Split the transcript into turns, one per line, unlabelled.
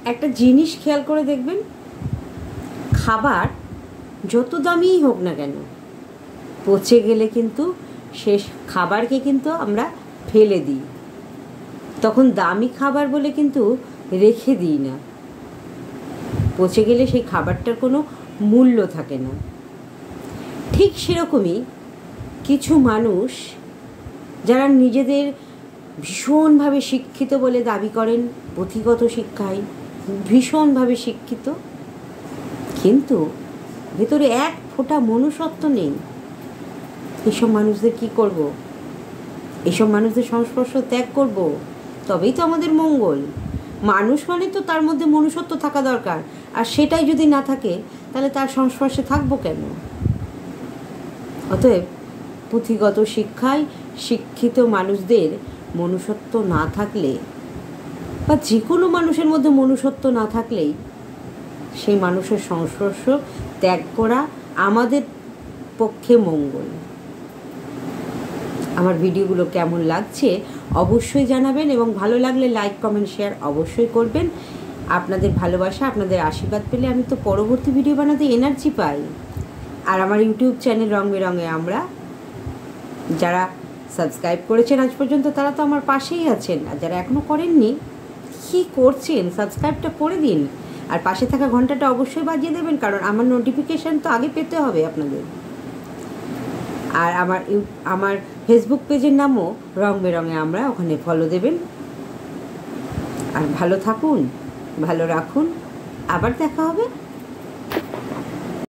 একটা জিনিস খেয়াল করে দেখবেন, খাবার যত দামিই হোক না কেন, পচে গেলে কিন্তু শেষ খাবারকে কিন্তু আমরা ফেলে দিই। তখন দামি খাবার বলে কিন্তু রেখে দিই না, পচে গেলে সেই খাবারটার কোনো মূল্য থাকে না। ঠিক সেরকমই কিছু মানুষ যারা নিজেদের ভীষণভাবে শিক্ষিত বলে দাবি করেন, পুঁথিগত শিক্ষায় ভীষণভাবে শিক্ষিত, কিন্তু ভেতরে এক ফোঁটা মনুষ্যত্ব নেই। এইসব মানুষদের কি করব? এইসব মানুষদের সংস্পর্শ ত্যাগ করব, তবেই তো আমাদের মঙ্গল। মানুষ মানে তো তার মধ্যে মনুষ্যত্ব থাকা দরকার, আর সেটাই যদি না থাকে তাহলে তার সংস্পর্শে থাকবো কেন? অতএব পুঁথিগত শিক্ষায় শিক্ষিত মানুষদের মনুষ্যত্ব না থাকলে, বা যে কোনো মানুষের মধ্যে মনুষ্যত্ব না থাকলেই সেই মানুষের সংস্পর্শ ত্যাগ করা আমাদের পক্ষে মঙ্গল। আমার ভিডিওগুলো কেমন লাগছে অবশ্যই জানাবেন, এবং ভালো লাগলে লাইক, কমেন্ট, শেয়ার অবশ্যই করবেন। আপনাদের ভালোবাসা, আপনাদের আশীর্বাদ পেলে আমি তো পরবর্তী ভিডিও বানাতে এনার্জি পাই। আর আমার ইউটিউব চ্যানেল রং বেরঙে আমরা, যারা সাবস্ক্রাইব করেছেন আজ পর্যন্ত তারা তো আমার পাশেই আছেন, আর যারা এখনও করেননি কী করছেন, সাবস্ক্রাইবটা করে দিন, আর পাশে থাকা ঘন্টাটা অবশ্যই বাজিয়ে দেবেন, কারণ আমার নোটিফিকেশান তো আগে পেতে হবে আপনাদের। আর আমার ফেসবুক পেজের নামও রং বেরঙে আমরা, ওখানে ফলো দেবেন। আর ভালো থাকুন, ভালো রাখুন, আবার দেখা হবে।